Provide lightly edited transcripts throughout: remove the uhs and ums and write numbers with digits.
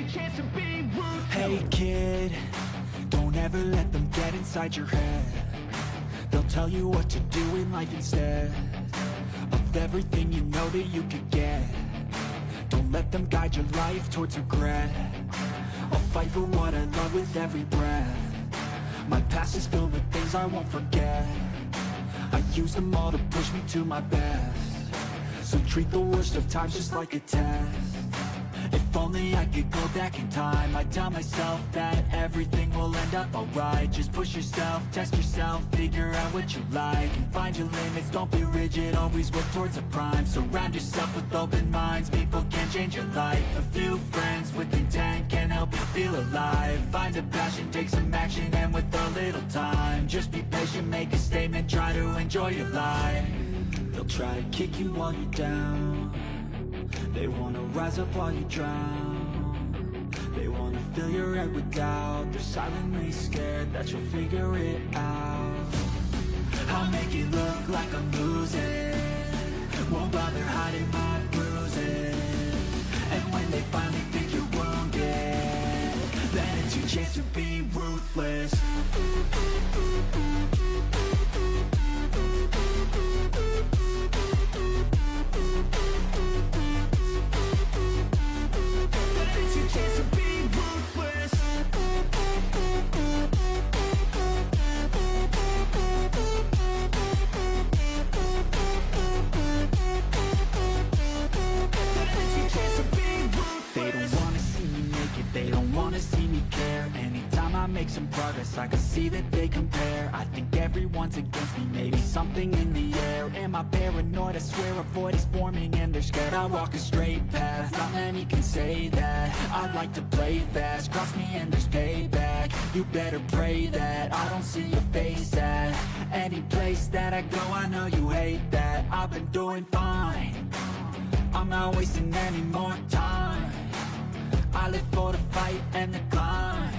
your chance to be ruthless. Hey kid, don't ever let them get inside your head. They'll tell you what to do in life instead of everything you know that you could get. Don't let them guide your life towards regret. I'll fight for what I love with every breath. My past is filled with things I won't forget. I use them all to push me to my best. So treat the worst of times just like a test. If only I could go back in time, I'd tell myself that everything will end up alright. Just push yourself, test yourself, figure out what you like, and find your limits, don't be rigid, always work towards a prime. Surround yourself with open minds, people can change your life. A few friends with intent can help you feel alive. Find a passion, take some action, and with a little time, just be patient, make a statement, try to enjoy your life. They'll try to kick you while you're down. They wanna rise up while you drown. They wanna fill your head with doubt. They're silently scared that you'll figure it out. I'll make it look like I'm losing. Won't bother hiding my bruises. And when they finally think you're wounded, then it's your chance to be ruthless. They don't wanna see me care. Anytime I make some progress, I can see that they compare. I think everyone's against me, maybe something in the air. Am I paranoid? I swear a void is forming and they're scared I walk a straight path. Not many can say that. I like to play fast, cross me and there's payback. You better pray that I don't see your face at any place that I go. I know you hate that. I've been doing fine, I'm not wasting any more time. I live for the fight and the climb,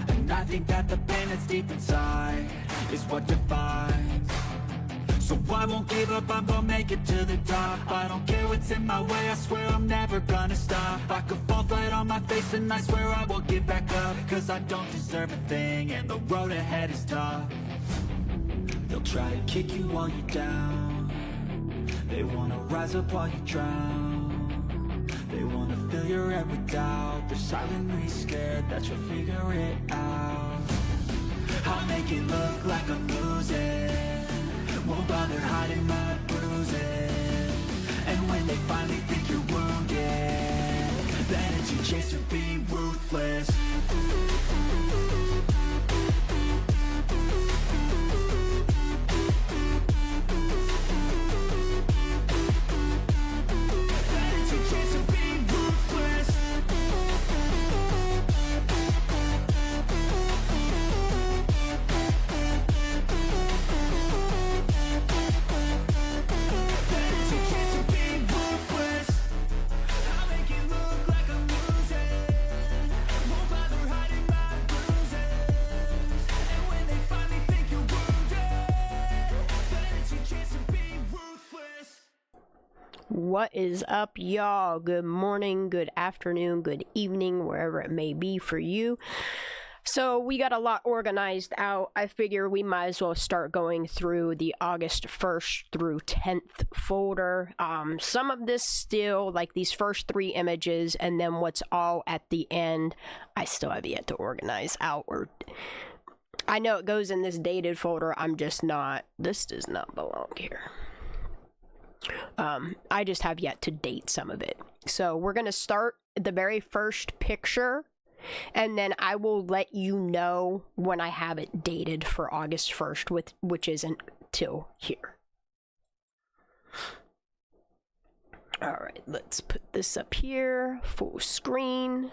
and I think that the pain that's deep inside is what defines. So I won't give up, I'm gonna make it to the top. I don't care what's in my way, I swear I'm never gonna stop. I could fall flat on my face and I swear I won't give back up, cause I don't deserve a thing and the road ahead is tough. They'll try to kick you while you're down. They wanna rise up while you drown. They wanna fill your head with doubt. They're silently scared that you'll figure it out. I'll make it look like I'm losing. Won't bother hiding my bruises. And when they finally think you're wounded, then it's your chance to be ruthless. What is up, y'all? Good morning, good afternoon, good evening, wherever it may be for you. So we got a lot organized out. I figure we might as well start going through the August 1st through 10th folder. Some of this still, like these first 3 images, and then what's all at the end, I still have yet to organize out. Or I know it goes in this dated folder. I'm just not, this does not belong here. I just have yet to date some of it. So we're going to start the very first picture, and then I will let you know when I have it dated for August 1st, which isn't till here. All right, let's put this up here, full screen.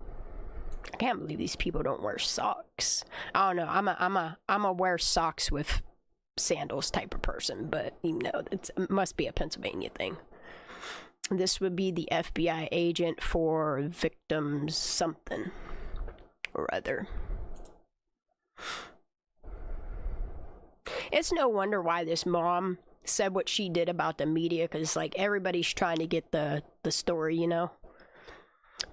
I can't believe these people don't wear socks. I don't know. I'm a wear socks with sandals type of person, but you know, it must be a Pennsylvania thing. This would be the FBI agent for victims something or other. It's no wonder why this mom said what she did about the media, because like everybody's trying to get the story, you know.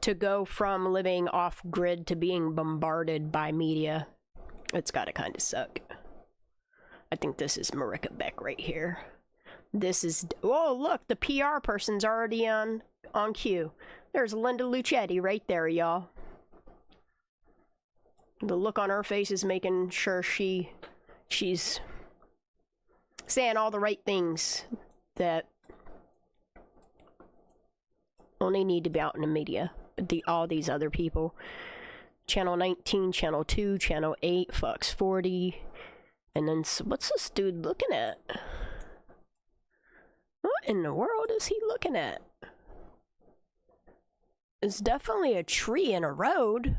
to go from living off grid to being bombarded by media. It's gotta kind of suck. I think this is Marika Beck right here. This is, oh look, the PR person's already on cue. There's Linda Lucetti right there, y'all. The look on her face is making sure she's saying all the right things that only need to be out in the media. All these other people. Channel 19, Channel 2, Channel 8, Fox 40. And then, what's this dude looking at? What in the world is he looking at? It's definitely a tree in a road.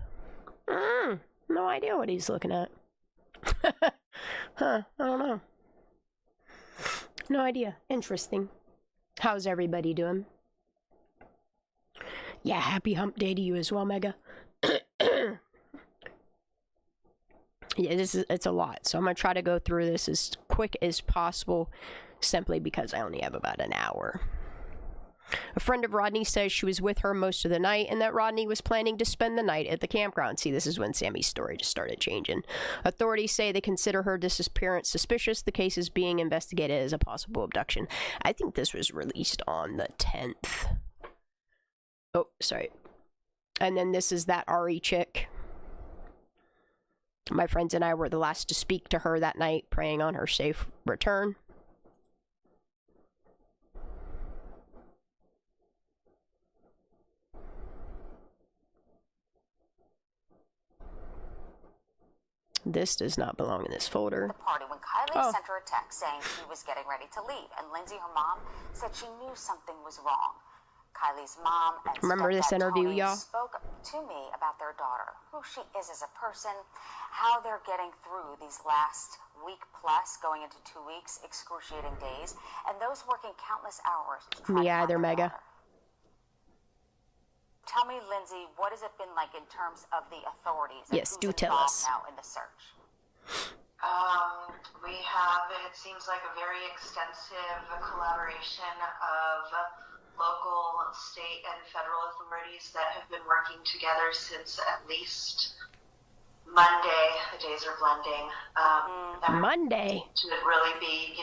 No idea what he's looking at. Huh, I don't know. No idea. Interesting. How's everybody doing? Yeah, happy hump day to you as well, Mega. Yeah, it's a lot, so I'm gonna try to go through this as quick as possible, simply because I only have about an hour. A friend of Rodney says she was with her most of the night and that Rodney was planning to spend the night at the campground. See, this is when Sammy's story just started changing. Authorities say they consider her disappearance suspicious. The case is being investigated as a possible abduction. I think this was released on the 10th. Oh, sorry. And then this is that Ari chick. My friends and I were the last to speak to her that night, praying on her safe return. This does not belong in this folder. The party when Kylie sent her a text saying she was getting ready to leave, and Lindsay, her mom, said she knew something was wrong. Kylie's mom and remember this interview, y'all? Spoke to me about their daughter, who she is as a person, how they're getting through these last week plus, going into 2 weeks, excruciating days, and those working countless hours to try Me to either, find their Mega. daughter. Tell me, Lindsay, what has it been like in terms of the authorities? Yes, do tell us. Now in the search. We have, it seems like, a very extensive collaboration of local, state, and federal authorities that have been working together since at least Monday. The days are blending. Monday. Should really be,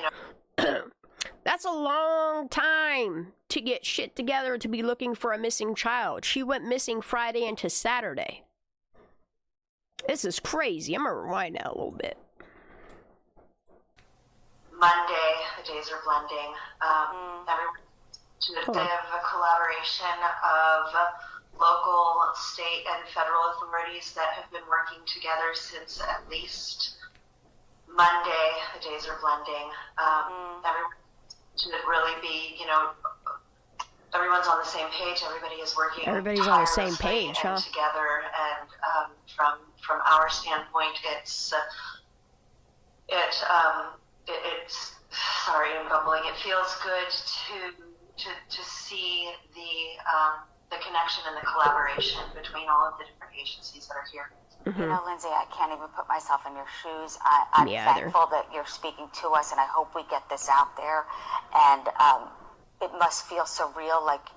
That's a long time to get shit together to be looking for a missing child. She went missing Friday into Saturday. This is crazy. I'm gonna rewind now a little bit. Monday, the days are blending. Should have a collaboration of local, state, and federal authorities that have been working together since at least Monday. The days are blending. Everyone should really be, everyone's on the same page. Everybody is working. Everybody's on the same page, huh? Together, and from our standpoint, it's sorry, I'm bumbling. It feels good to see the connection and the collaboration between all of the different agencies that are here. You know, Lindsay, I can't even put myself in your shoes. I'm thankful that you're speaking to us, and I hope we get this out there. And it must feel surreal, like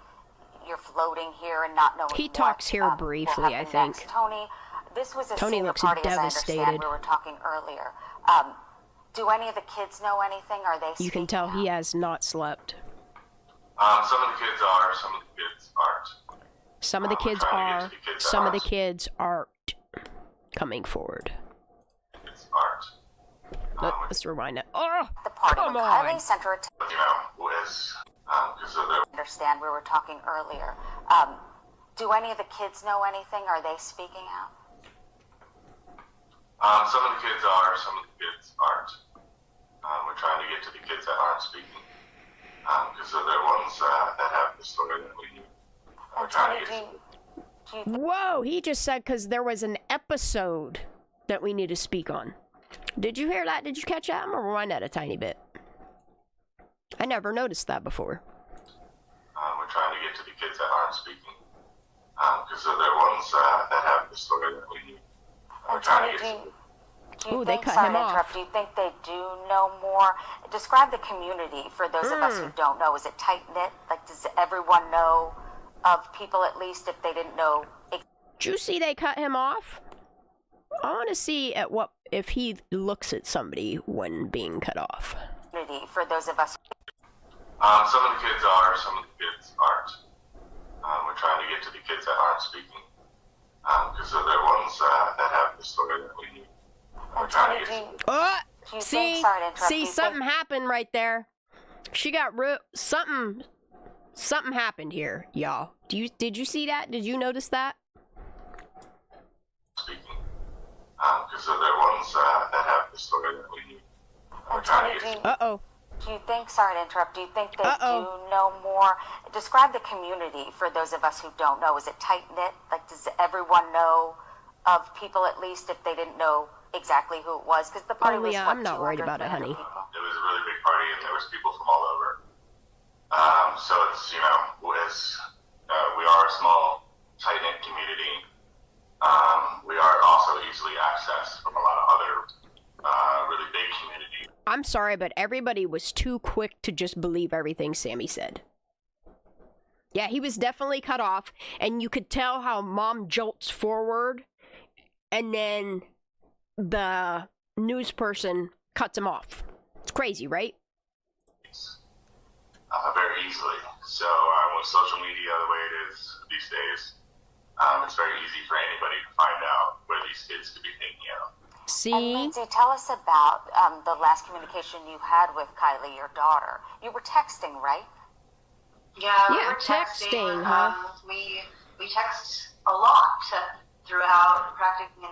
you're floating here and not knowing. He talks here briefly, I think. Next. Tony, this was a Tony senior looks party, devastated. as I understand. We were talking earlier. Do any of the kids know anything? Are they? You can tell he has not slept. Some of the kids are, some of the kids aren't. Some of the kids are, some of the kids aren't coming forward. Kids aren't. Let's rewind it. Oh, The party come when on. Kylie sent her a text. With, because of the Understand? We were talking earlier. Do any of the kids know anything? Are they speaking out? some of the kids are, some of the kids aren't. We're trying to get to the kids that aren't speaking, because they're the ones that have the story that we need. We're trying to get to. Whoa, he just said because there was an episode that we need to speak on. Did you hear that? Did you catch that? I'm gonna rewind that a tiny bit. I never noticed that before. We're trying to get to the kids that aren't speaking, because they're the ones that have the story that we need. We're trying to get to. Do you Ooh, they think, cut sorry him to off. interrupt, do you think they do know more? Describe the community for those of us who don't know. Is it tight-knit? Like, does everyone know of people, at least if they didn't know. Did you see they cut him off? I want to see if he looks at somebody when being cut off. For those of us. Some of the kids are, some of the kids aren't. We're trying to get to the kids that aren't speaking, because they're the ones that have the story that we need. We're trying to get see, something happened right there. She got something happened here, y'all. Did you see that? Did you notice that? Speaking, because they're the ones that have the story that we need. We're trying to get. Do you think, sorry to interrupt, do you think they do know more? Describe the community for those of us who don't know. Is it tight-knit? Like, does everyone know of people, at least if they didn't know exactly who it was? Because the party was, I'm not worried about it, honey. It was a really big party, and there was people from all over. So it's, we are a small, tight-knit community. We are also easily accessed from a lot of other really big communities. I'm sorry, but everybody was too quick to just believe everything Sammy said. Yeah, he was definitely cut off, and you could tell how Mom jolts forward, and then the news person cuts him off. It's crazy, right? Very easily. So with social media the way it is these days, it's very easy for anybody to find out where these kids could be hanging out. See? And Lindsay, tell us about the last communication you had with Kylie, your daughter. You were texting, right? Yeah, we were texting, huh? We text a lot throughout practically,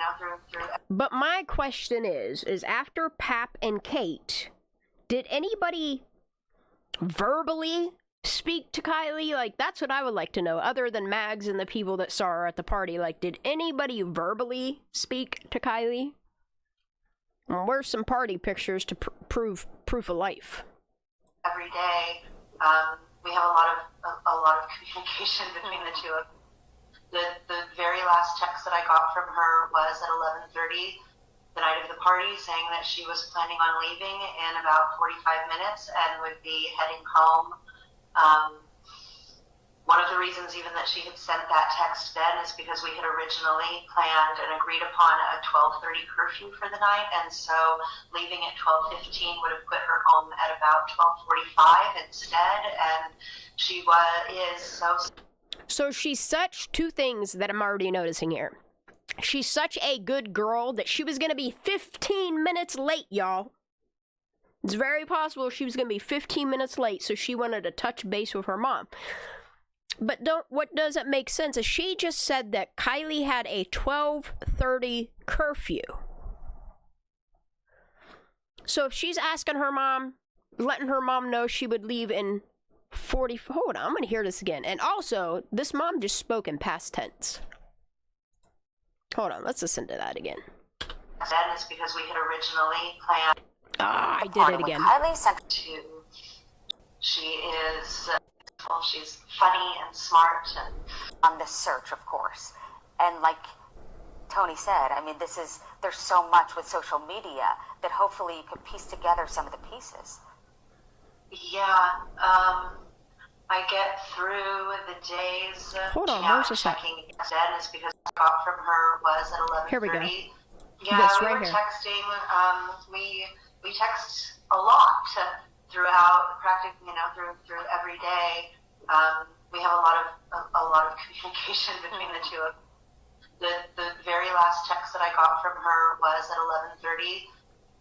through. But my question is after Pap and Kate, did anybody verbally speak to Kylie? Like, that's what I would like to know, other than Mags and the people that saw her at the party. Like, did anybody verbally speak to Kylie? Where's some party pictures to proof of life? Every day, we have a lot of communication between the two of them. The very last text that I got from her was at 11:30 the night of the party, saying that she was planning on leaving in about 45 minutes and would be heading home. One of the reasons even that she had sent that text then is because we had originally planned and agreed upon a 12:30 curfew for the night, and so leaving at 12:15 would have put her home at about 12:45 instead, and she is so... So she's such two things that I'm already noticing here. She's such a good girl that she was going to be 15 minutes late, y'all. It's very possible she was going to be 15 minutes late, so she wanted to touch base with her mom. But what doesn't make sense is she just said that Kylie had a 12:30 curfew. So if she's asking her mom, letting her mom know she would leave in 40... Hold on, I'm going to hear this again. And also, this mom just spoke in past tense. Hold on, let's listen to that again. That is because we had originally planned... I did it again. Kylie sent to... She is... she's funny and smart and on this search, of course. And like Tony said, I mean, there's so much with social media that hopefully you could piece together some of the pieces. Yeah, I get through the days. Hold on, where's this at? Checking then is because I got from her was at 11:30. Here we go. Yeah, this we right were here. texting. We text a lot throughout practically, through every day. We have a lot of communication between the two of them. The very last text that I got from her was at 11:30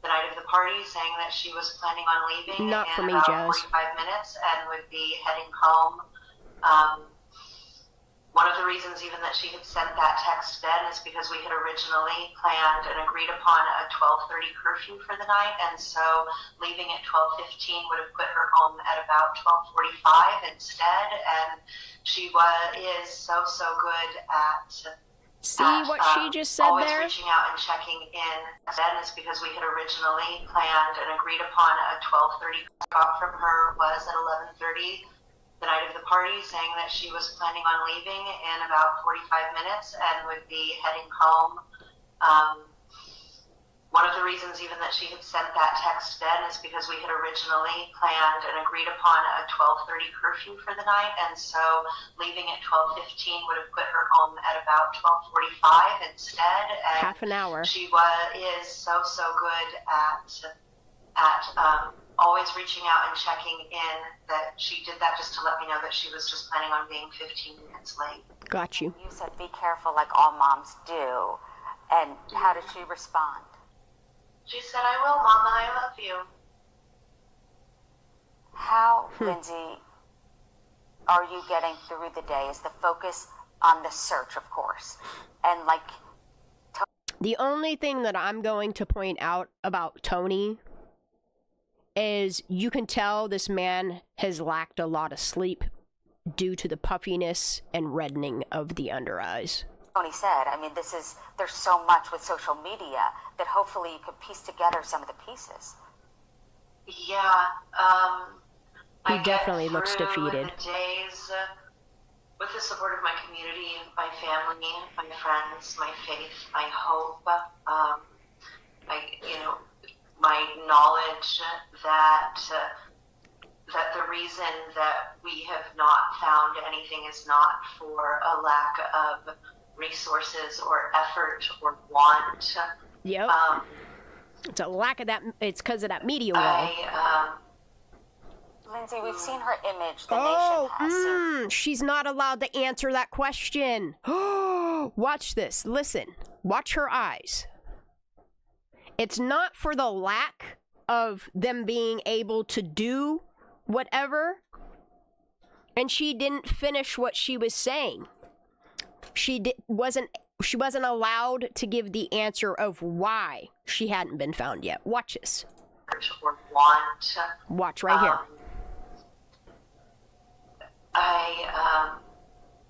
the night of the party, saying that she was planning on leaving Not for in me, about Jazz. 45 minutes and would be heading home. One of the reasons even that she had sent that text then is because we had originally planned and agreed upon a 12:30 curfew for the night, and so leaving at 12:15 would have put her home at about 12:45 instead, and she is so good at... See what she just said always there? reaching out and checking in. Then is because we had originally planned and agreed upon a 12:30 got from her was at 11:30 the night of the party, saying that she was planning on leaving in about 45 minutes and would be heading home. one of the reasons even that she had sent that text then is because we had originally planned and agreed upon a 12:30 curfew for the night, and so leaving at 12:15 would have put her home at about 12:45 instead. And half an hour. She is so good at always reaching out and checking in. That she did that just to let me know that she was just planning on being 15 minutes late. Got you. You said be careful, like all moms do. And how did she respond? She said, "I will, Mama, I love you." How, Lindsay, are you getting through the day? Is the focus on the search, of course? And like... The only thing that I'm going to point out about Tony is you can tell this man has lacked a lot of sleep due to the puffiness and reddening of the under eyes. Tony said, I mean, there's so much with social media that hopefully you could piece together some of the pieces. Yeah, he definitely looks through defeated. The days with the support of my community, my family, my friends, my faith, my hope, my knowledge that the reason that we have not found anything is not for a lack of resources or effort or want. Yep. It's a lack of that. It's because of that media wall. Lindsay, we've seen her image. The nation has. She's not allowed to answer that question. Watch this. Listen. Watch her eyes. It's not for the lack of them being able to do whatever. And she didn't finish what she was saying. She wasn't allowed to give the answer of why she hadn't been found yet. Watch this. Or want. Watch right here.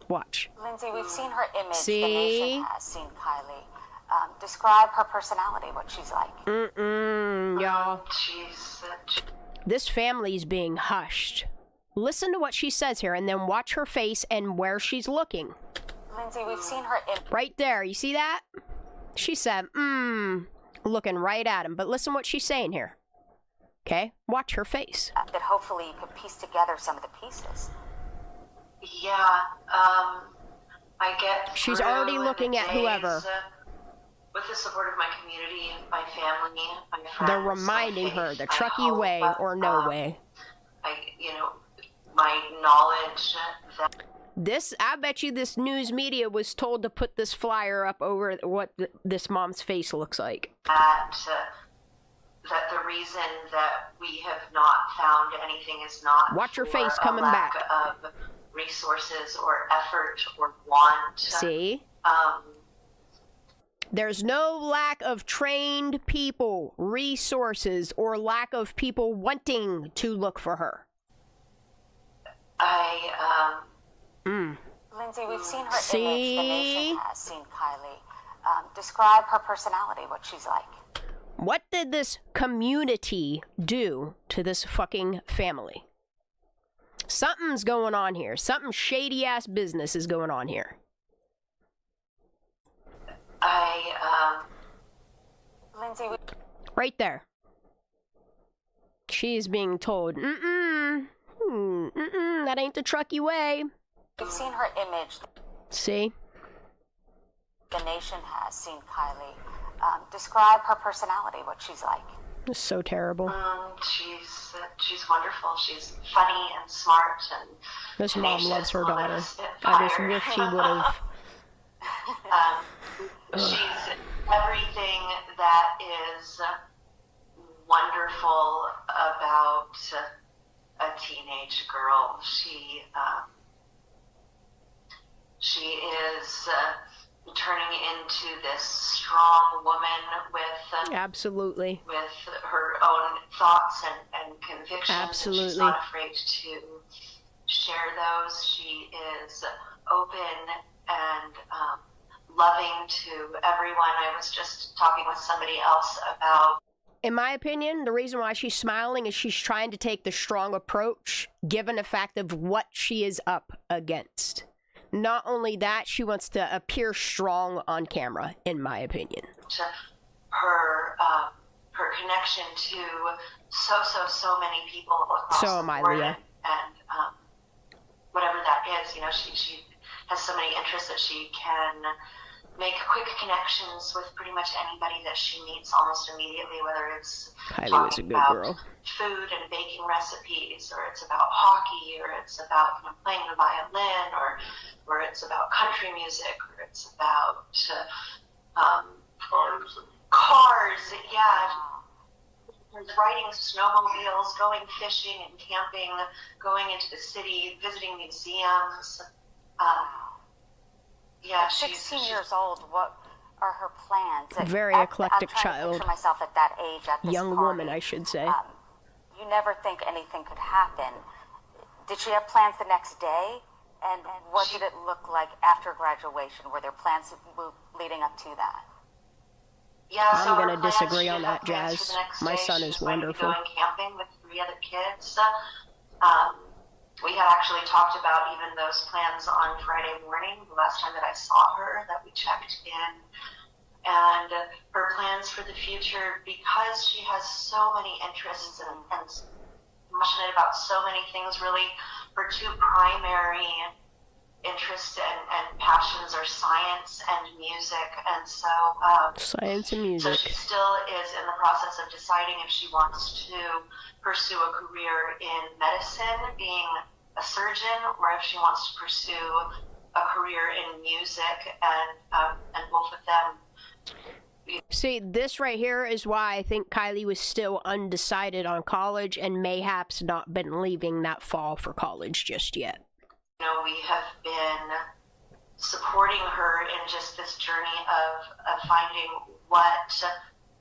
Watch. Lindsay, we've seen her image. See? The nation has seen Kylie. Describe her personality, what she's like. Y'all. This family's being hushed. Listen to what she says here, and then watch her face and where she's looking. Lindsay, we've seen her image. Right there, you see that? She said, looking right at him. But listen what she's saying here. Okay? Watch her face. That hopefully you could piece together some of the pieces. Yeah, I get. She's already looking at whoever. With the support of my community, my family, my friends. They're reminding her the Truckee way or no way. My knowledge that. I bet you this news media was told to put this flyer up over what this mom's face looks like. That the reason that we have not found anything is not. Watch her for face a coming lack back. Of resources or effort or want. See? There's no lack of trained people, resources, or lack of people wanting to look for her. Lindsay, we've seen her See? image. The nation has seen Kylie. Describe her personality, what she's like. What did this community do to this fucking family? Something's going on here. Something shady-ass business is going on here. Lindsay, right there. She's being told, that ain't the Truckee way. we've seen her image. See? The nation has seen Kylie. Describe her personality, what she's like. It's so terrible. She's wonderful. She's funny and smart and. This mom loves her daughter. I just wish she would have. She's everything that is wonderful about a teenage girl. She is turning into this strong woman with absolutely with her own thoughts and convictions. Absolutely. And she's not afraid to share those. She is open and loving to everyone. I was just talking with somebody else about. In my opinion, the reason why she's smiling is she's trying to take the strong approach, given the fact of what she is up against. Not only that, she wants to appear strong on camera, in my opinion. her connection to so many people across So the am I, board, Leah. and whatever that is, she has so many interests that she can make quick connections with pretty much anybody that she meets almost immediately, whether it's Kylie was a good about girl. food and baking recipes, or it's about hockey, or it's about playing the violin, or it's about country music, or it's about cars, yeah. Riding snowmobiles, going fishing and camping, going into the city, visiting museums. At 16 years old, what are her plans? Very eclectic I'm trying child. to picture myself at that age, at this Young party. woman, I should say. You never think anything could happen. Did she have plans the next day? And what did it look like after graduation? Were there plans leading up to that? Yeah, I'm so going to her plans, disagree she on did have that, plans Jazz. for the next My day. son She is was going to be wonderful. Going camping with 3 other kids. We had actually talked about even those plans on Friday morning, the last time that I saw her, that we checked in. And her plans for the future, because she has so many interests and passionate about so many things, really, her 2 primary interests and passions are science and music. And so Science and so music. she still is in the process of deciding if she wants to pursue a career in medicine, being a surgeon, or if she wants to pursue a career in music, and both of them. See, this right here is why I think Kylie was still undecided on college and mayhaps not been leaving that fall for college just yet. We have been supporting her in just this journey of finding what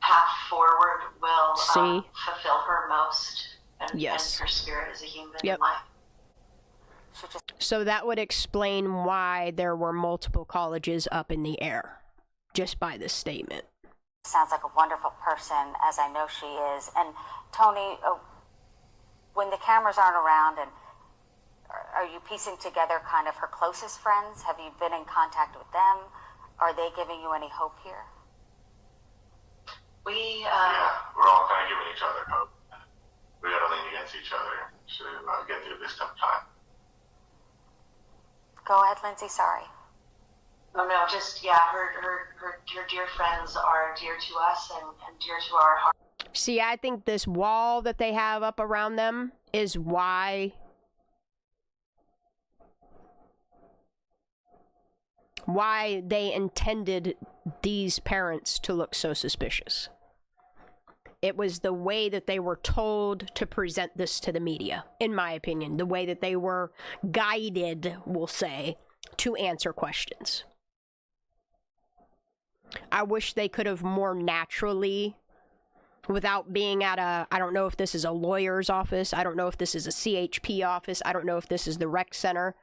path forward will fulfill her most, and her spirit as a human in life. So that would explain why there were multiple colleges up in the air, just by this statement. Sounds like a wonderful person, as I know she is. And Tony, when the cameras aren't around, and are you piecing together kind of her closest friends? Have you been in contact with them? Are they giving you any hope here? Yeah, we're all kind of giving each other hope. We got to lean against each other to get through this tough time. Go ahead, Lindsay. Sorry. Oh no, just her dear friends are dear to us and dear to our heart. See, I think this wall that they have up around them is why they intended these parents to look so suspicious. It was the way that they were told to present this to the media, in my opinion. The way that they were guided, we'll say, to answer questions. I wish they could have more naturally, without being at I don't know if this is a lawyer's office, I don't know if this is a CHP office, I don't know if this is the rec center,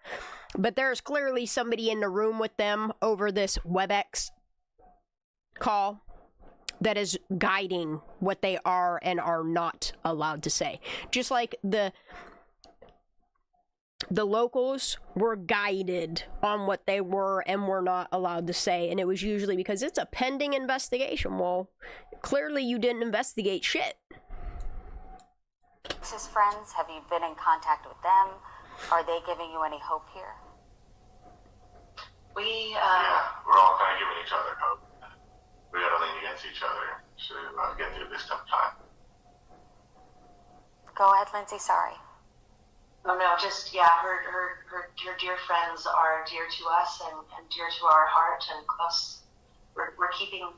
but there's clearly somebody in the room with them over this WebEx call that is guiding what they are and are not allowed to say. Just like the locals were guided on what they were and were not allowed to say, and it was usually because it's a pending investigation. Well, clearly you didn't investigate shit. His friends, have you been in contact with them? Are they giving you any hope here? Yeah, we're all kind of giving each other hope. We got to lean against each other to get through this tough time. Go ahead, Lindsay. Sorry. Oh no, just her dear friends are dear to us and dear to our heart and close. We're keeping,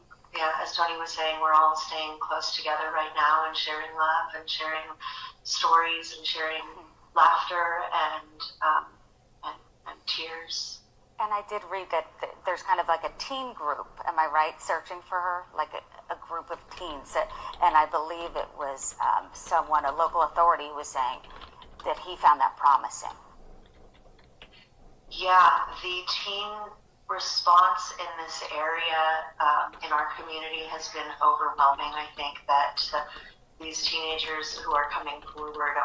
as Tony was saying, we're all staying close together right now and sharing love and sharing stories and sharing laughter and tears. And I did read that there's kind of like a teen group, am I right, searching for her? Like a group of teens. And I believe it was a local authority was saying that he found that promising. Yeah, the teen response in this area, in our community, has been overwhelming. I think that these teenagers who are coming forward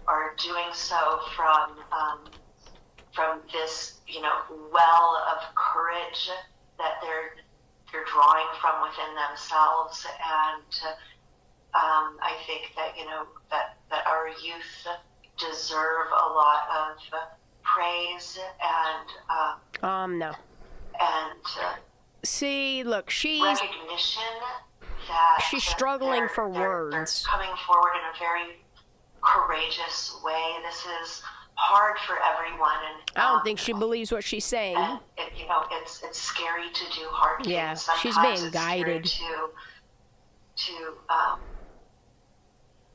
are doing so from this, well of courage that they're you're drawing from within themselves. And I think that, that our youth deserve a lot of praise and no. And see, look, she's recognition that she's struggling for words. They're coming forward in a very courageous way. This is hard for everyone, and I don't think she believes what she's saying. And it's scary to do hard things. Yeah, Sometimes she's being it's guided.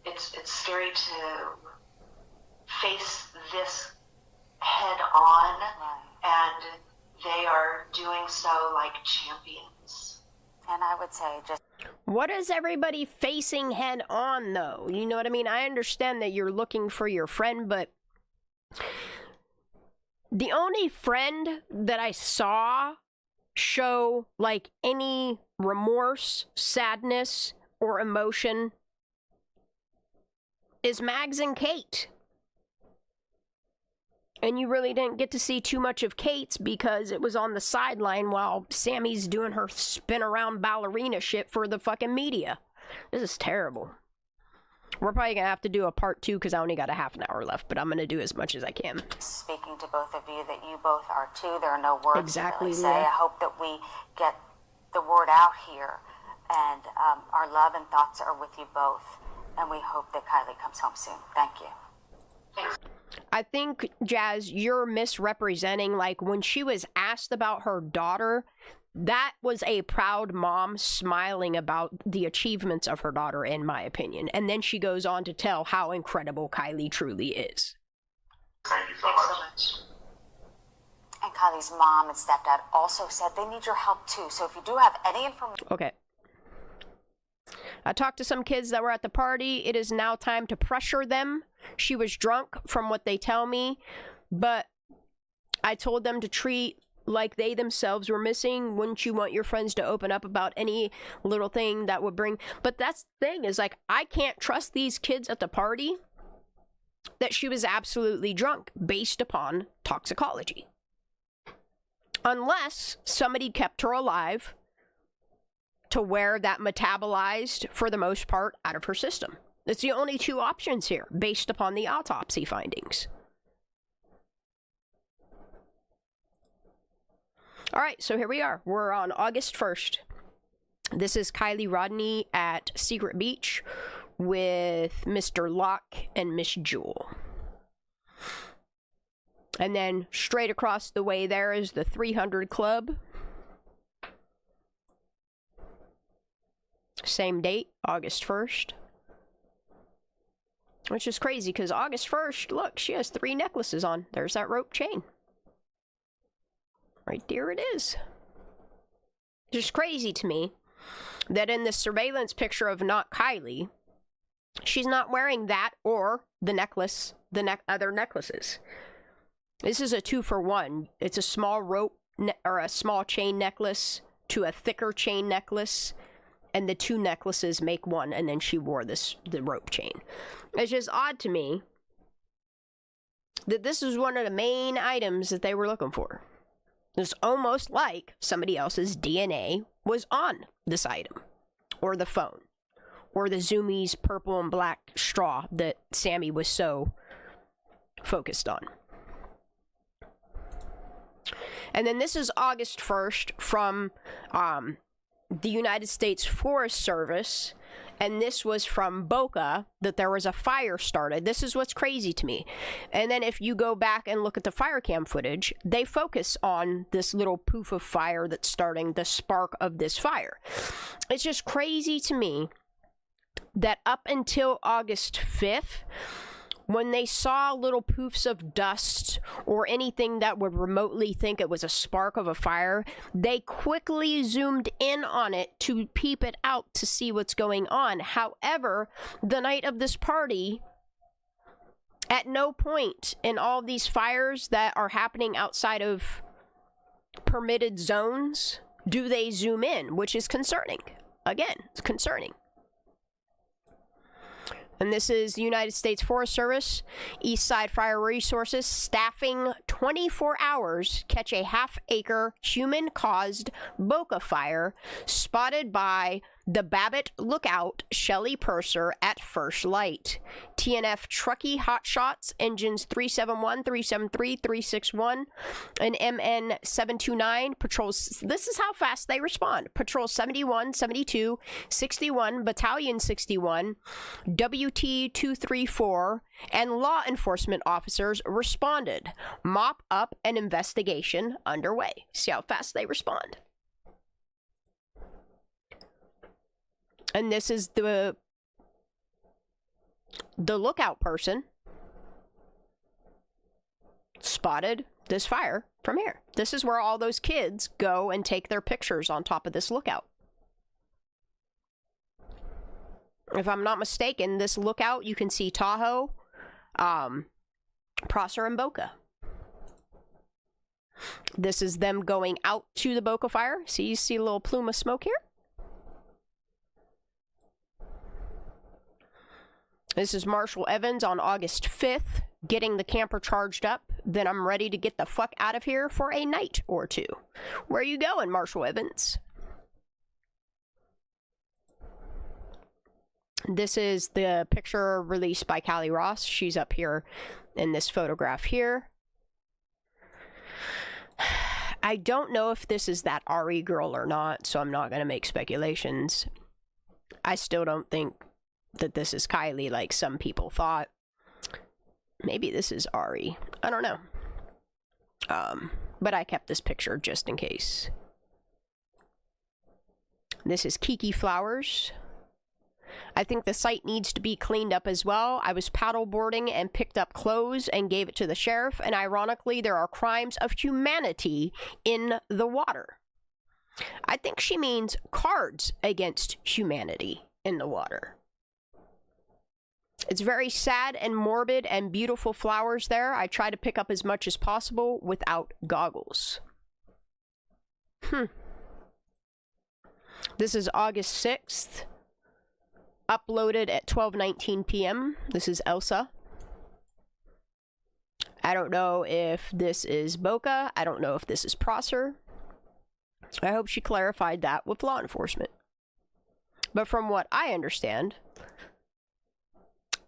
It's scary to face this head on, and they are doing so like champions. And I would say just... What is everybody facing head on, though? You know what I mean? I understand that you're looking for your friend, but the only friend that I saw show like any remorse, sadness, or emotion is Mags and Kate. And you really didn't get to see too much of Kate's because it was on the sideline while Sammy's doing her spin around ballerina shit for the fucking media. This is terrible. We're probably going to have to do a part 2 because I only got a half an hour left, but I'm going to do as much as I can. Speaking to both of you, that you both are too. There are no words exactly, to really say. I hope that we get the word out here, and our love and thoughts are with you both, and we hope that Kylie comes home soon. Thank you. Thanks. I think, Jazz, you're misrepresenting, like, when she was asked about her daughter, that was a proud mom smiling about the achievements of her daughter, in my opinion. And then she goes on to tell how incredible Kylie truly is. Thank you so much. And Kylie's mom and stepdad also said they need your help too. So if you do have any information... Okay. I talked to some kids that were at the party. It is now time to pressure them. She was drunk, from what they tell me, but I told them to treat like they themselves were missing. Wouldn't you want your friends to open up about any little thing that would bring... But that's the thing, is like, I can't trust these kids at the party that she was absolutely drunk based upon toxicology. Unless somebody kept her alive to where that metabolized, for the most part, out of her system. It's the only two options here, based upon the autopsy findings. All right, so here we are. We're on August 1st. This is Kylie Rodney at Secret Beach with Mr. Locke and Miss Jewel. And then straight across the way there is the 300 Club. Same date, August 1st. Which is crazy, because August 1st, look, she has 3 necklaces on. There's that rope chain. Right there it is. It's just crazy to me that in this surveillance picture of not Kylie, she's not wearing that or the necklace, other necklaces. This is a 2-for-1. It's a small rope or a small chain necklace to a thicker chain necklace, and the 2 necklaces make one, and then she wore the rope chain. It's just odd to me that this is one of the main items that they were looking for. It's almost like somebody else's DNA was on this item, or the phone, or the Zoomies purple and black straw that Sammy was so focused on. And then this is August 1st from the United States Forest Service, and this was from Boca, that there was a fire started. This is what's crazy to me. And then if you go back and look at the fire cam footage, they focus on this little poof of fire that's starting, the spark of this fire. It's just crazy to me that up until August 5th, when they saw little poofs of dust or anything that would remotely think it was a spark of a fire, they quickly zoomed in on it to peep it out to see what's going on. However, the night of this party, at no point in all these fires that are happening outside of permitted zones do they zoom in, which is concerning. Again, it's concerning. And this is the United States Forest Service, East Side Fire Resources, staffing 24 hours catch a half-acre human-caused Boca fire spotted by the Babbitt Lookout Shelley Purser at first light. TNF Truckee Hotshots engines 371, 373, 361, and MN 729 patrols. This is how fast they respond. Patrol 71, 72, 61, Battalion 61, WT 234, and law enforcement officers responded. Mop up and investigation underway. See how fast they respond. And this is the lookout person spotted this fire from here. This is where all those kids go and take their pictures on top of this lookout. If I'm not mistaken, this lookout, you can see Tahoe, Prosser, and Boca. This is them going out to the Boca fire. See, you see a little plume of smoke here? This is Marshall Evans on August 5th, getting the camper charged up. Then I'm ready to get the fuck out of here for a night or two. Where are you going, Marshall Evans? This is the picture released by Callie Ross. She's up here in this photograph here. I don't know if this is that Ari girl or not, so I'm not going to make speculations. I still don't think that this is Kylie like some people thought. Maybe this is Ari. I don't know. But I kept this picture just in case. This is Kiki Flowers. I think the site needs to be cleaned up as well. I was paddleboarding and picked up clothes and gave it to the sheriff, and ironically, there are crimes of humanity in the water. I think she means cards against humanity in the water. It's very sad and morbid and beautiful flowers there. I try to pick up as much as possible without goggles. This is August 6th. Uploaded at 12:19 p.m. This is Elsa. I don't know if this is Boca. I don't know if this is Prosser. I hope she clarified that with law enforcement. But from what I understand,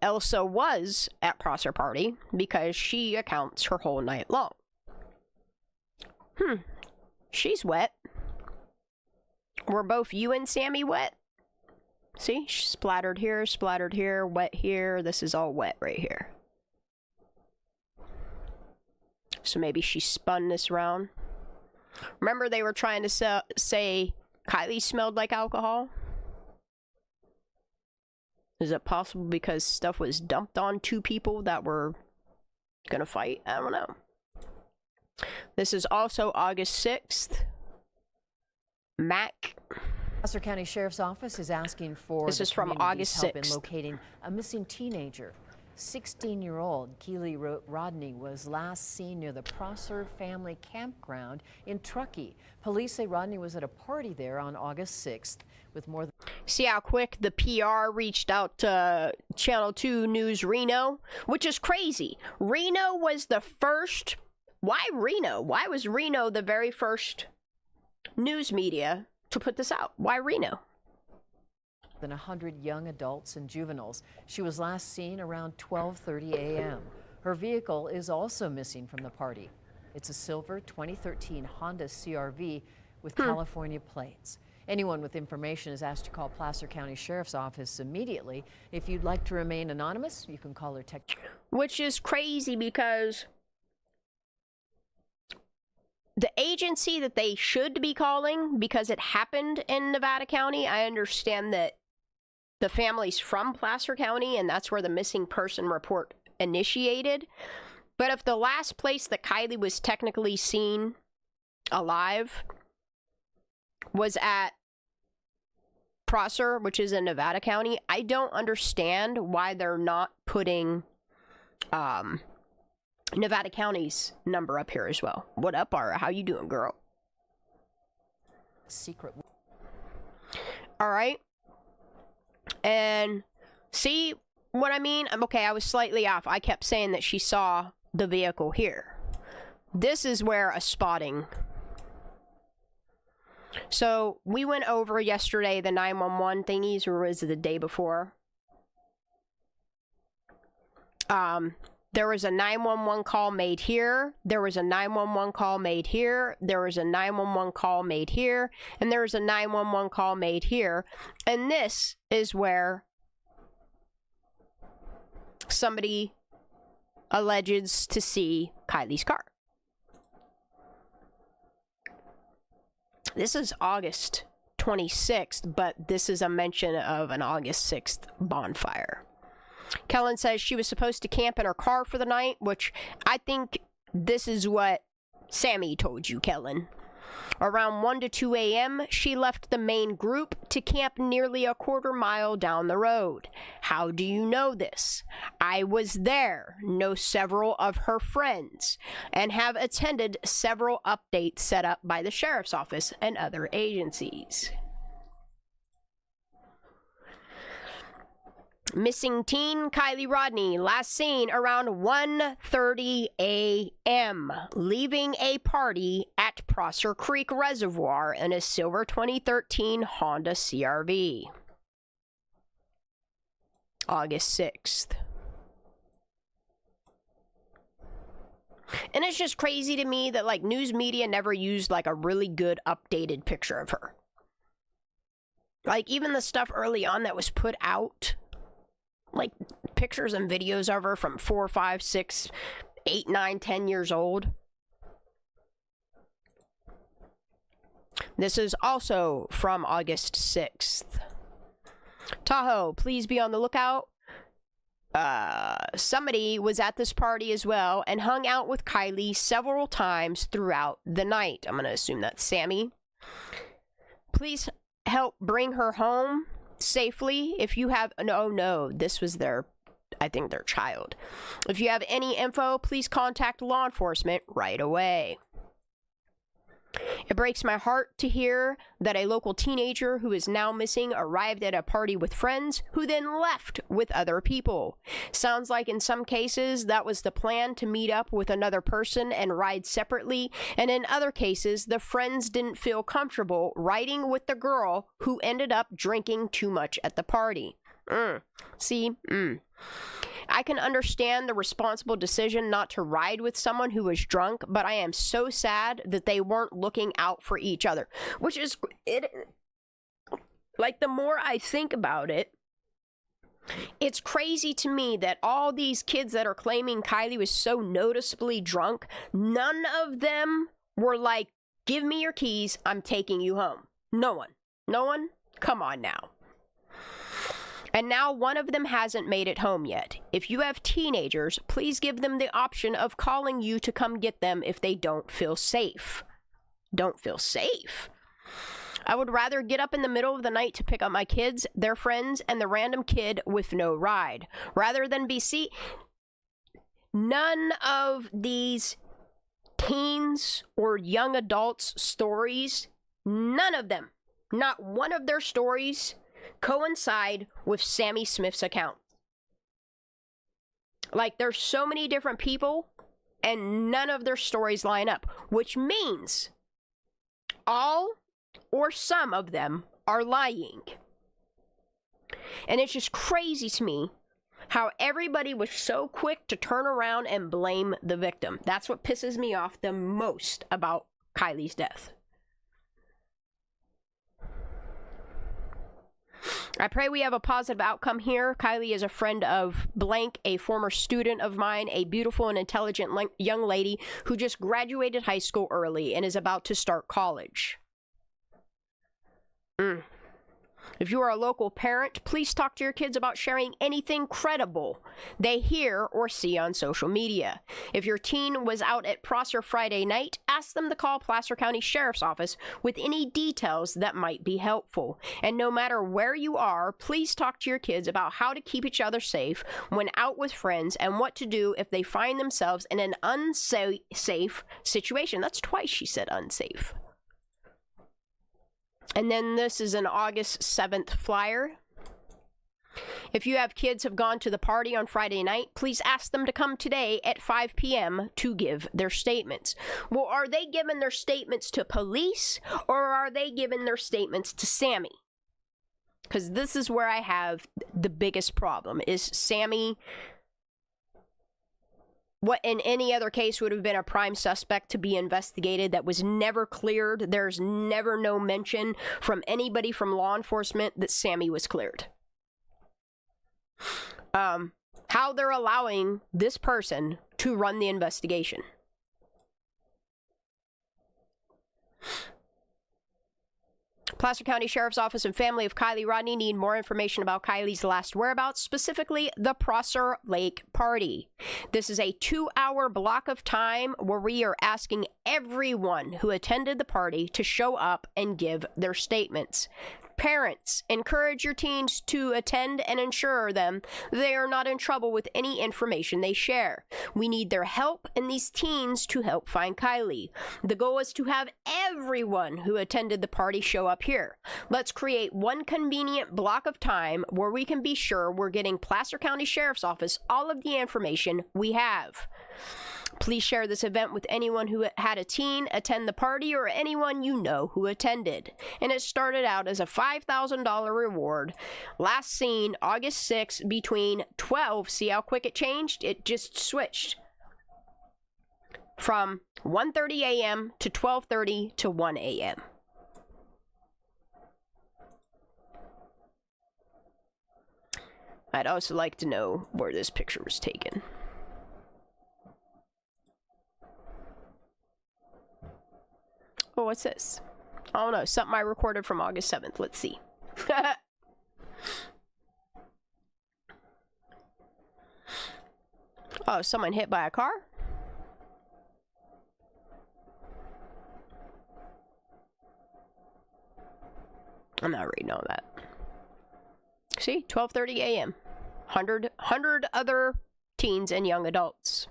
Elsa was at Prosser Party because she accounts her whole night long. She's wet. Were both you and Sammy wet? See, splattered here, wet here. This is all wet right here. So maybe she spun this round. Remember they were trying to say Kylie smelled like alcohol? Is it possible because stuff was dumped on two people that were gonna fight? I don't know. This is also August 6th. Mac. Placer County Sheriff's Office is asking for this is from August 6th. help in locating a missing teenager. 16-year-old Keely Rodney was last seen near the Prosser Family Campground in Truckee. Police say Rodney was at a party there on August 6th with more than... See how quick the PR reached out to Channel 2 News Reno, which is crazy. Reno was the first... Why Reno? Why was Reno the very first news media to put this out? Why Reno? Than 100 young adults and juveniles. She was last seen around 12:30 a.m. Her vehicle is also missing from the party. It's a silver 2013 Honda CR-V with California plates. Anyone with information is asked to call Placer County Sheriff's Office immediately. If you'd like to remain anonymous, you can call her tech. Which is crazy because the agency that they should be calling, because it happened in Nevada County, I understand that the family's from Placer County and that's where the missing person report initiated. But if the last place that Kylie was technically seen alive was at Prosser, which is in Nevada County, I don't understand why they're not putting Nevada County's number up here as well. What up, Ara? How you doing, girl? Secret. All right. And see what I mean? Okay, I was slightly off. I kept saying that she saw the vehicle here. This is where a spotting. So we went over yesterday the 911 thingies, or was it the day before? There was a 911 call made here. There was a 911 call made here. There was a 911 call made here. And there was a 911 call made here. And this is where somebody alleges to see Kylie's car. This is August 26th, but this is a mention of an August 6th bonfire. Kellen says she was supposed to camp in her car for the night, which I think this is what Sammy told you, Kellen. Around 1 to 2 a.m., she left the main group to camp nearly a quarter mile down the road. How do you know this? I was there, know several of her friends, and have attended several updates set up by the sheriff's office and other agencies. Missing teen Kylie Rodney, last seen around 1:30 a.m., leaving a party at Prosser Creek Reservoir in a silver 2013 Honda CR-V. August 6th. And it's just crazy to me that, like, news media never used, like, a really good updated picture of her. Like, even the stuff early on that was put out, like pictures and videos of her from 4, 5, 6, 8, 9, 10 years old. This is also from August 6th. Tahoe, please be on the lookout. Somebody was at this party as well and hung out with Kylie several times throughout the night. I'm going to assume that's Sammy. Please help bring her home safely. If you have, no, this was their, I think their child. If you have any info, please contact law enforcement right away. It breaks my heart to hear that a local teenager who is now missing arrived at a party with friends who then left with other people. Sounds like in some cases that was the plan, to meet up with another person and ride separately, and in other cases the friends didn't feel comfortable riding with the girl who ended up drinking too much at the party. I can understand the responsible decision not to ride with someone who was drunk, but I am so sad that they weren't looking out for each other. Which is, like, the more I think about it, it's crazy to me that all these kids that are claiming Kylie was so noticeably drunk, none of them were like, give me your keys, I'm taking you home. No one? Come on now. And now one of them hasn't made it home yet. If you have teenagers, please give them the option of calling you to come get them if they don't feel safe. Don't feel safe? I would rather get up in the middle of the night to pick up my kids, their friends, and the random kid with no ride, rather than be none of these teens or young adults' stories, none of them, not one of their stories coincide with Sammy Smith's account. Like, there's so many different people and none of their stories line up, which means all or some of them are lying. And it's just crazy to me how everybody was so quick to turn around and blame the victim. That's what pisses me off the most about Kylie's death. I pray we have a positive outcome here. Kylie is a friend of blank, a former student of mine, a beautiful and intelligent young lady who just graduated high school early and is about to start college. If you are a local parent, please talk to your kids about sharing anything credible they hear or see on social media. If your teen was out at Prosser Friday night, ask them to call Placer County Sheriff's Office with any details that might be helpful. And no matter where you are, please talk to your kids about how to keep each other safe when out with friends and what to do if they find themselves in an unsafe situation. That's twice she said unsafe. And then this is an August 7th flyer. If you have kids who have gone to the party on Friday night, please ask them to come today at 5 p.m. to give their statements. Well, are they giving their statements to police, or are they giving their statements to Sammy? Because this is where I have the biggest problem, is Sammy, what in any other case would have been a prime suspect to be investigated, that was never cleared. There's never no mention from anybody from law enforcement that Sammy was cleared. How they're allowing this person to run the investigation. Placer County Sheriff's Office and family of Kylie Rodney need more information about Kylie's last whereabouts, specifically the Prosser Lake party. This is a 2-hour block of time where we are asking everyone who attended the party to show up and give their statements. Parents, encourage your teens to attend and ensure them they are not in trouble with any information they share. We need their help and these teens to help find Kylie. The goal is to have everyone who attended the party show up here. Let's create one convenient block of time where we can be sure we're getting Placer County Sheriff's Office all of the information we have. Please share this event with anyone who had a teen attend the party or anyone you know who attended. And it started out as a $5,000 reward. Last seen August 6th between 12. See how quick it changed? It just switched from 1:30 a.m. to 12:30 to 1 a.m. I'd also like to know where this picture was taken. Oh, what's this? Oh no, something I recorded from August 7th. Let's see. Oh, someone hit by a car? I'm not reading all that. See, 12:30 a.m. 100 other teens and young adults.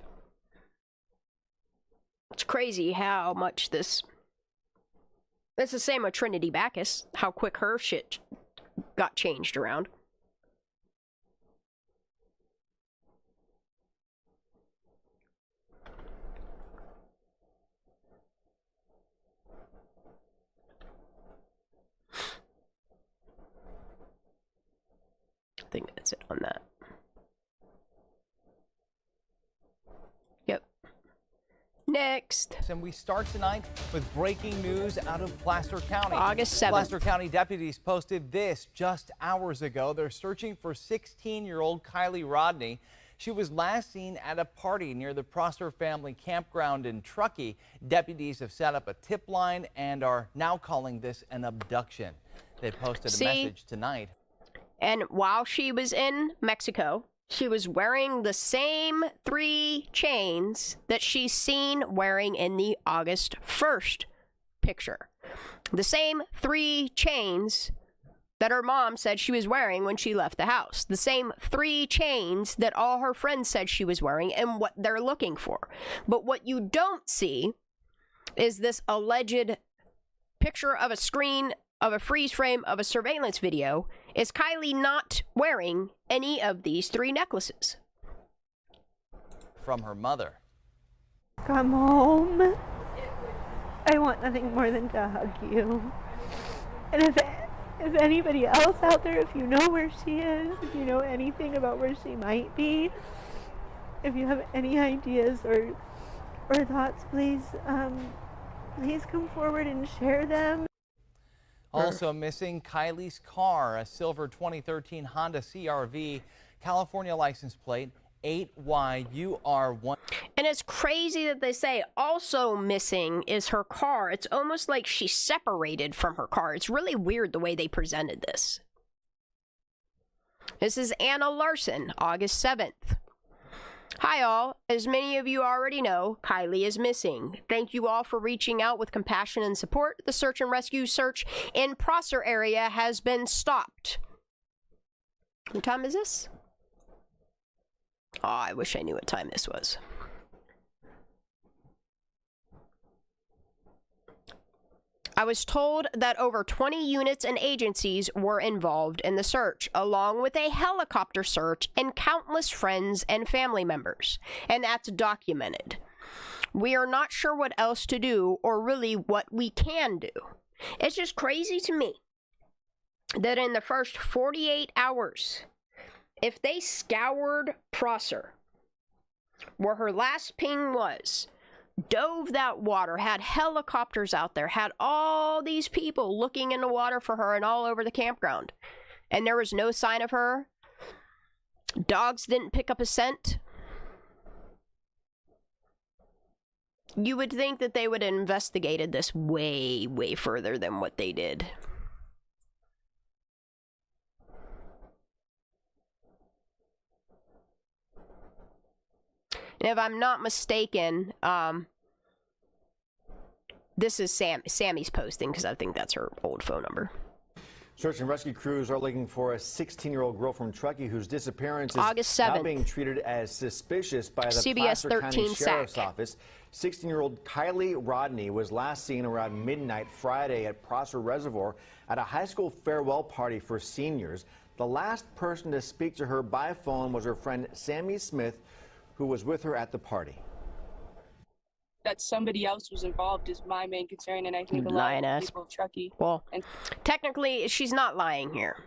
It's crazy how much this... It's the same with Trinity Backus, how quick her shit got changed around. I think that's it on that. Yep. Next. And we start tonight with breaking news out of Placer County. August 7th. Placer County deputies posted this just hours ago. They're searching for 16-year-old Kylie Rodney. She was last seen at a party near the Prosser family campground in Truckee. Deputies have set up a tip line and are now calling this an abduction. They posted a message tonight. And while she was in Mexico, she was wearing the same 3 chains that she's seen wearing in the August 1st picture. The same 3 chains that her mom said she was wearing when she left the house. The same 3 chains that all her friends said she was wearing and what they're looking for. But what you don't see is this alleged picture of a screen of a freeze frame of a surveillance video. Is Kylie not wearing any of these 3 necklaces? From her mother. Come home. I want nothing more than to hug you. And if anybody else out there, if you know where she is, if you know anything about where she might be, if you have any ideas or thoughts, please come forward and share them. Also missing Kylie's car, a silver 2013 Honda CR-V, California license plate 8YUR1. And it's crazy that they say also missing is her car. It's almost like she's separated from her car. It's really weird the way they presented this. This is Anna Larson, August 7th. Hi all, as many of you already know, Kylie is missing. Thank you all for reaching out with compassion and support. The search and rescue search in Prosser area has been stopped. What time is this? Oh, I wish I knew what time this was. I was told that over 20 units and agencies were involved in the search, along with a helicopter search and countless friends and family members. And that's documented. We are not sure what else to do or really what we can do. It's just crazy to me that in the first 48 hours, if they scoured Prosser, where her last ping was, dove that water, had helicopters out there, had all these people looking in the water for her and all over the campground, and there was no sign of her, dogs didn't pick up a scent, you would think that they would have investigated this way, way further than what they did. And if I'm not mistaken, this is Sammy's posting, because I think that's her old phone number. Search and rescue crews are looking for a 16-year-old girl from Truckee whose disappearance is August 7th. now being treated as suspicious by the CBS Placer 13 County Sheriff's SAC. Office. 16-year-old Kylie Rodney was last seen around midnight Friday at Prosser Reservoir at a high school farewell party for seniors. The last person to speak to her by phone was her friend Sammy Smith, who was with her at the party. That somebody else was involved is my main concern, and I think a lot of people of Truckee. Well, technically, she's not lying here.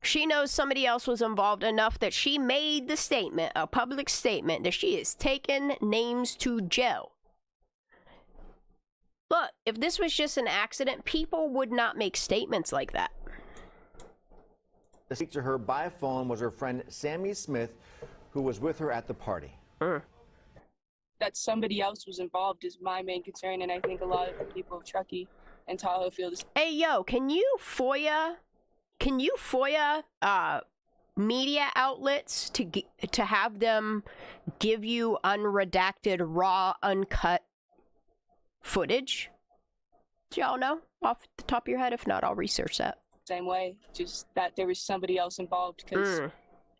She knows somebody else was involved enough that she made the statement, a public statement, that she is taking names to jail. Look, if this was just an accident, people would not make statements like that. To speak to her by phone was her friend Sammy Smith, who was with her at the party. That somebody else was involved is my main concern, and I think a lot of the people of Truckee and Tahoe feel this. Hey, yo, can you FOIA media outlets to have them give you unredacted, raw, uncut footage? Do y'all know off the top of your head? If not, I'll research that. Same way, just that there was somebody else involved, because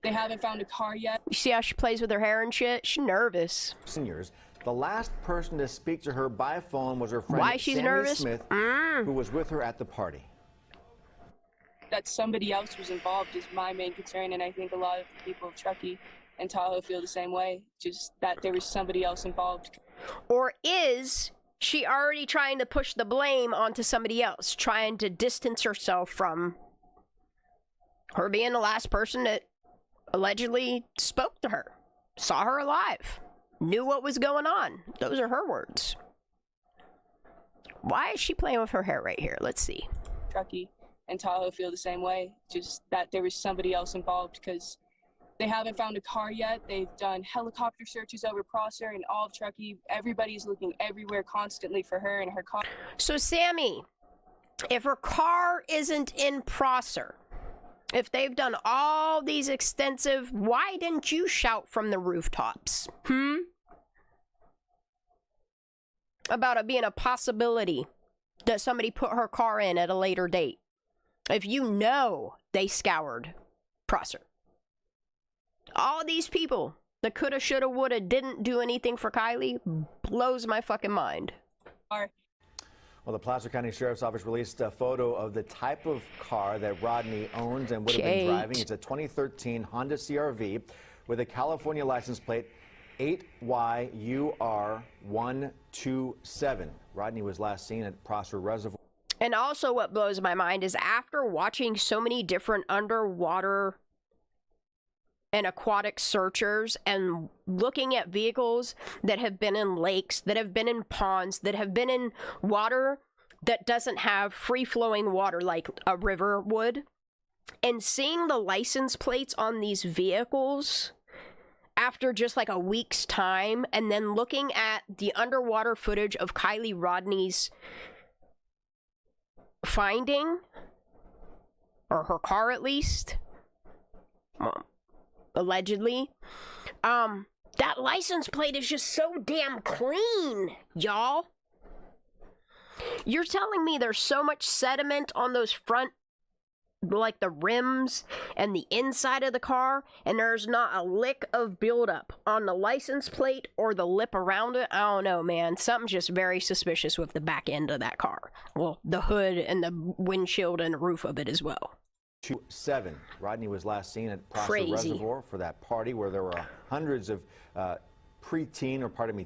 they haven't found a car yet. You see how she plays with her hair and shit? She's nervous. Seniors. The last person to speak to her by phone was her friend Why she's Sammy nervous? Smith, who was with her at the party. That somebody else was involved is my main concern, and I think a lot of the people of Truckee and Tahoe feel the same way, just that there was somebody else involved. Or is she already trying to push the blame onto somebody else, trying to distance herself from her being the last person that allegedly spoke to her, saw her alive, knew what was going on? Those are her words. Why is she playing with her hair right here? Let's see. Truckee and Tahoe feel the same way, just that there was somebody else involved, because they haven't found a car yet. They've done helicopter searches over Prosser and all of Truckee. Everybody's looking everywhere constantly for her and her car. So, Sammy, if her car isn't in Prosser, if they've done all these extensive, why didn't you shout from the rooftops? About it being a possibility that somebody put her car in at a later date. If you know they scoured Prosser. All these people that coulda, shoulda, woulda, didn't do anything for Kylie blows my fucking mind. Well, the Placer County Sheriff's Office released a photo of the type of car that Rodney owns and would have been driving. It's a 2013 Honda CR-V with a California license plate 8YUR127. Rodney was last seen at Prosser Reservoir. And also what blows my mind is after watching so many different underwater and aquatic searchers and looking at vehicles that have been in lakes, that have been in ponds, that have been in water that doesn't have free-flowing water like a river would, and seeing the license plates on these vehicles after just like a week's time, and then looking at the underwater footage of Kylie Rodney's finding, or her car at least, allegedly, that license plate is just so damn clean, y'all. You're telling me there's so much sediment on those front like the rims and the inside of the car, and there's not a lick of buildup on the license plate or the lip around it. I don't know, man. Something's just very suspicious with the back end of that car. Well, the hood and the windshield and the roof of it as well. 7. Rodney was last seen at Prosser Reservoir for that party where there were hundreds of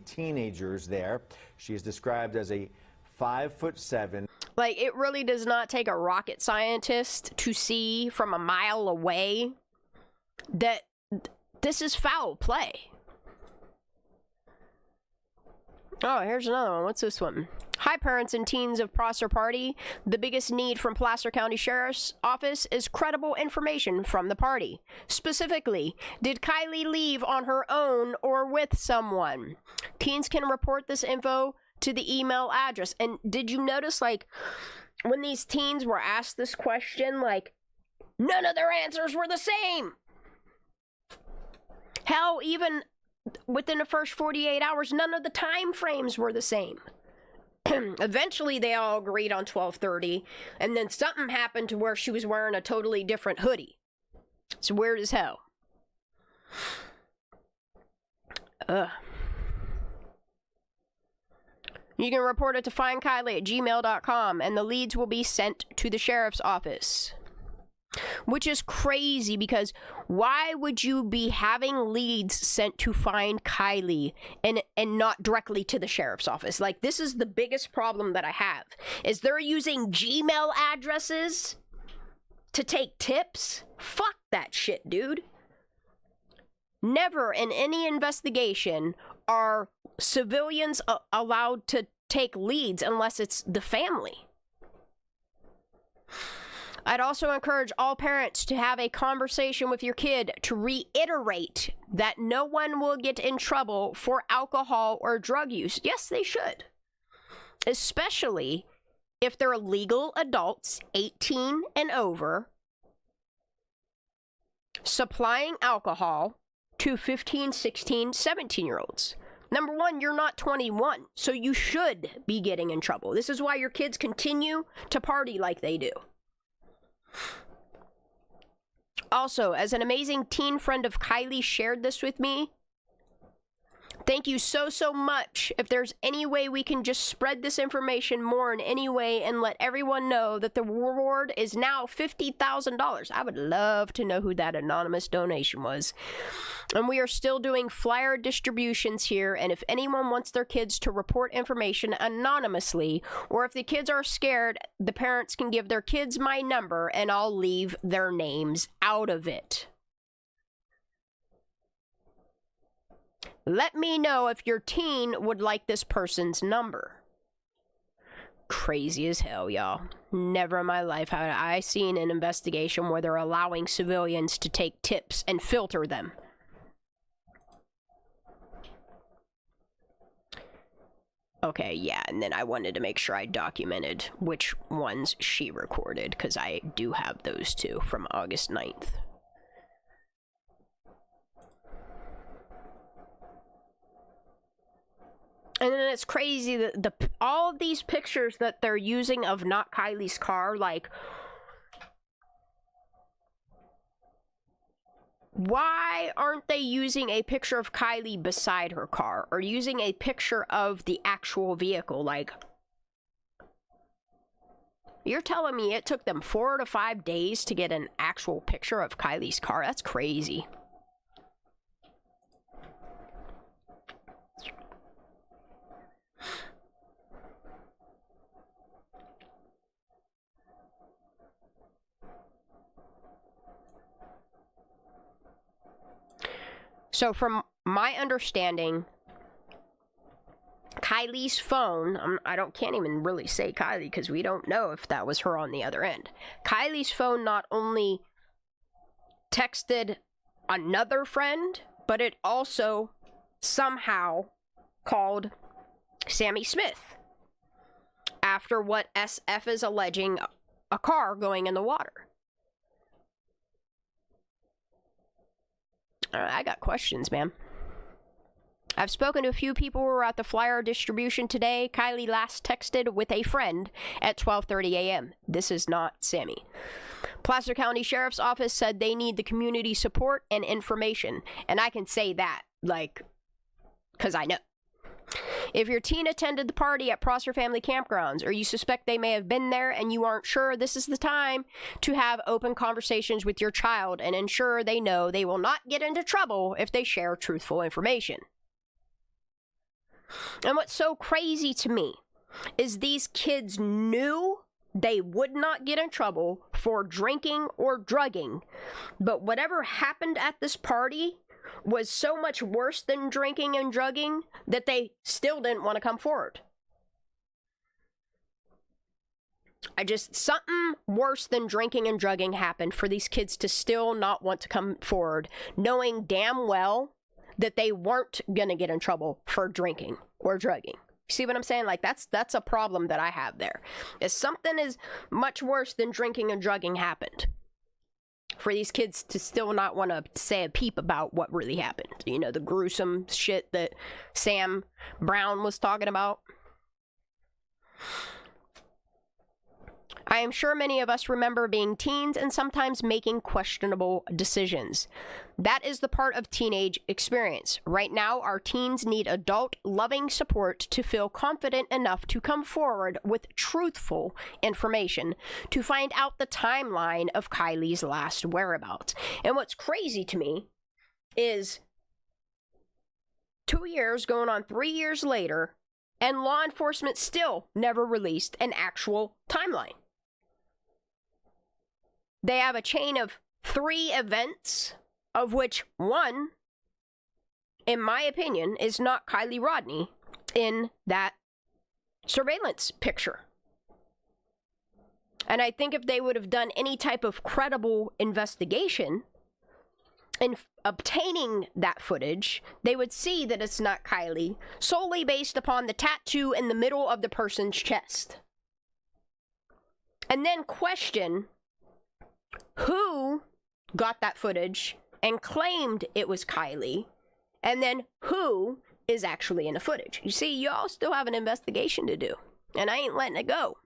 teenagers there. She is described as a 5'7". Like, it really does not take a rocket scientist to see from a mile away that this is foul play. Oh, here's another one. What's this one? Hi, parents and teens of Prosser party. The biggest need from Placer County Sheriff's Office is credible information from the party. Specifically, did Kylie leave on her own or with someone? Teens can report this info to the email address. And did you notice, like, when these teens were asked this question, like, none of their answers were the same? Hell, even within the first 48 hours, none of the time frames were the same. Eventually, they all agreed on 12:30, and then something happened to where she was wearing a totally different hoodie. It's weird as hell. Ugh. You can report it to findkylie@gmail.com, and the leads will be sent to the sheriff's office. Which is crazy, because why would you be having leads sent to find Kylie and not directly to the sheriff's office? Like, this is the biggest problem that I have, is they're using Gmail addresses to take tips? Fuck that shit, dude. Never in any investigation are civilians allowed to take leads unless it's the family. I'd also encourage all parents to have a conversation with your kid to reiterate that no one will get in trouble for alcohol or drug use. Yes, they should. Especially if they're legal adults, 18 and over, supplying alcohol to 15, 16, 17-year-olds. Number one, you're not 21, so you should be getting in trouble. This is why your kids continue to party like they do. Also, as an amazing teen friend of Kylie shared this with me, thank you so much. If there's any way we can just spread this information more in any way and let everyone know that the reward is now $50,000. I would love to know who that anonymous donation was. And we are still doing flyer distributions here, and if anyone wants their kids to report information anonymously, or if the kids are scared, the parents can give their kids my number and I'll leave their names out of it. Let me know if your teen would like this person's number. Crazy as hell, y'all. Never in my life have I seen an investigation where they're allowing civilians to take tips and filter them. Okay, yeah, and then I wanted to make sure I documented which ones she recorded, because I do have those two from August 9th. And then it's crazy that all of these pictures that they're using of not Kylie's car, like, why aren't they using a picture of Kylie beside her car, or using a picture of the actual vehicle? Like, you're telling me it took them 4 to 5 days to get an actual picture of Kylie's car? That's crazy. So from my understanding, Kylie's phone, can't even really say Kylie because we don't know if that was her on the other end. Kylie's phone not only texted another friend, but it also somehow called Sammy Smith after what SF is alleging a car going in the water. I got questions, man. I've spoken to a few people who were at the flyer distribution today. Kylie last texted with a friend at 12:30 a.m. This is not Sammy. Placer County Sheriff's Office said they need the community support and information. And I can say that, like, because I know. If your teen attended the party at Prosser Family Campgrounds, or you suspect they may have been there and you aren't sure, this is the time to have open conversations with your child and ensure they know they will not get into trouble if they share truthful information. And what's so crazy to me is these kids knew they would not get in trouble for drinking or drugging, but whatever happened at this party was so much worse than drinking and drugging that they still didn't want to come forward. Something worse than drinking and drugging happened for these kids to still not want to come forward, knowing damn well that they weren't going to get in trouble for drinking or drugging. See what I'm saying? Like, that's a problem that I have there. Is something is much worse than drinking and drugging happened for these kids to still not want to say a peep about what really happened. You know, the gruesome shit that Sam Brown was talking about. I am sure many of us remember being teens and sometimes making questionable decisions. That is the part of teenage experience. Right now, our teens need adult, loving support to feel confident enough to come forward with truthful information to find out the timeline of Kylie's last whereabouts. And what's crazy to me is 2 years going on 3 years later, and law enforcement still never released an actual timeline. They have a chain of 3 events, of which one, in my opinion, is not Kylie Rodney in that surveillance picture. And I think if they would have done any type of credible investigation in obtaining that footage, they would see that it's not Kylie, solely based upon the tattoo in the middle of the person's chest. And then question who got that footage and claimed it was Kylie, and then who is actually in the footage. You see, y'all still have an investigation to do, and I ain't letting it go.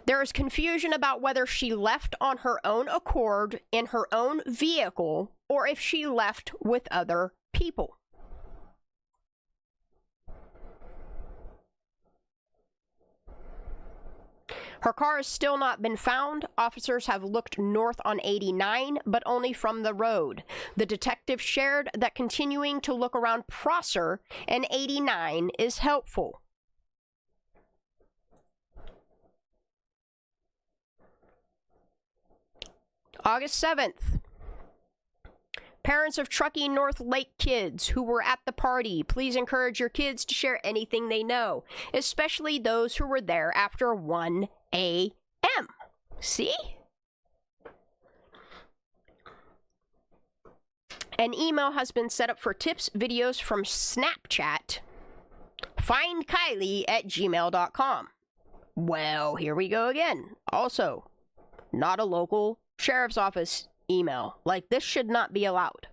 There is confusion about whether she left on her own accord in her own vehicle or if she left with other people. Her car has still not been found. Officers have looked north on 89, but only from the road. The detective shared that continuing to look around Prosser and 89 is helpful. August 7th. Parents of Truckee North Lake kids who were at the party, please encourage your kids to share anything they know, especially those who were there after 1 a.m. See? An email has been set up for tips, videos from Snapchat. FindKylie@gmail.com. Well, here we go again. Also, not a local sheriff's office email. Like, this should not be allowed.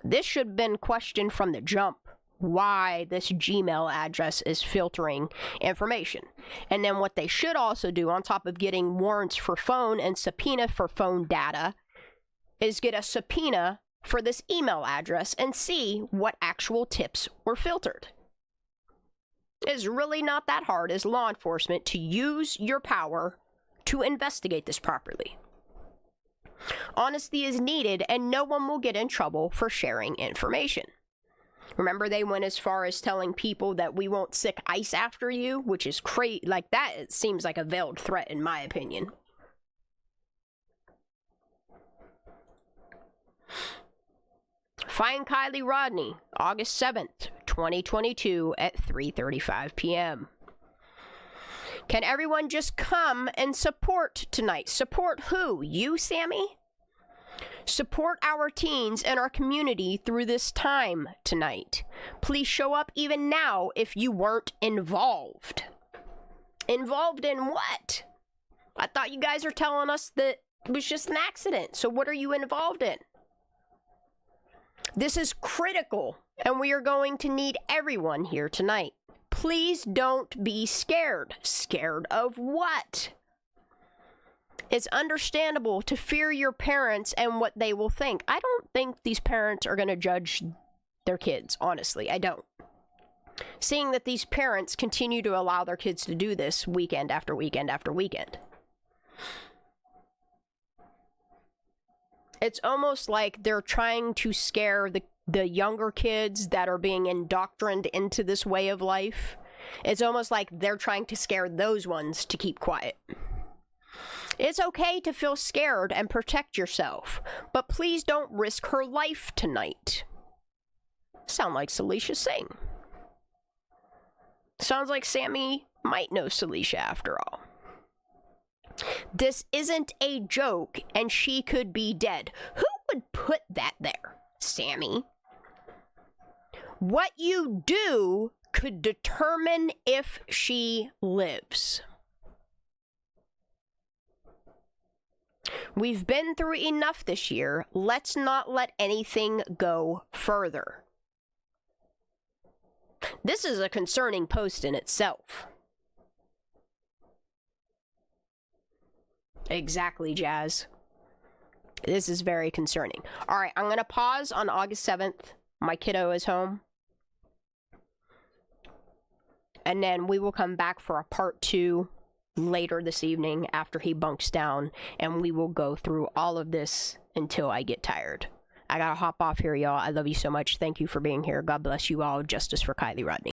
This should have been questioned from the jump, why this Gmail address is filtering information. And then what they should also do, on top of getting warrants for phone and subpoena for phone data, is get a subpoena for this email address and see what actual tips were filtered. It's really not that hard as law enforcement to use your power to investigate this properly. Honesty is needed, and no one will get in trouble for sharing information. Remember, they went as far as telling people that we won't sick ice after you, which is crazy. Like, that, it seems like a veiled threat, in my opinion. Find Kylie Rodney, August 7th, 2022 at 3:35 p.m. Can everyone just come and support tonight? Support who? You, Sammy? Support our teens and our community through this time tonight. Please show up even now if you weren't involved. Involved in what? I thought you guys are telling us that it was just an accident. So what are you involved in? This is critical, and we are going to need everyone here tonight. please don't be scared. Scared of what? It's understandable to fear your parents and what they will think. I don't think these parents are going to judge their kids, honestly. I don't. Seeing that these parents continue to allow their kids to do this weekend after weekend after weekend. It's almost like they're trying to scare the younger kids that are being indoctrined into this way of life. It's almost like they're trying to scare those ones to keep quiet. It's okay to feel scared and protect yourself, but please don't risk her life tonight. Sound like Celicia Singh. Sounds like Sammy might know Celicia after all. This isn't a joke, and she could be dead. Who would put that there, Sammy? What you do could determine if she lives. We've been through enough this year. Let's not let anything go further. This is a concerning post in itself. Exactly, Jazz. This is very concerning. All right, I'm going to pause on August 7th. My kiddo is home. And then we will come back for a part 2 later this evening after he bunks down, and we will go through all of this until I get tired. I gotta hop off here, y'all. I love you so much. Thank you for being here. God bless you all. Justice for Kylie Rodney.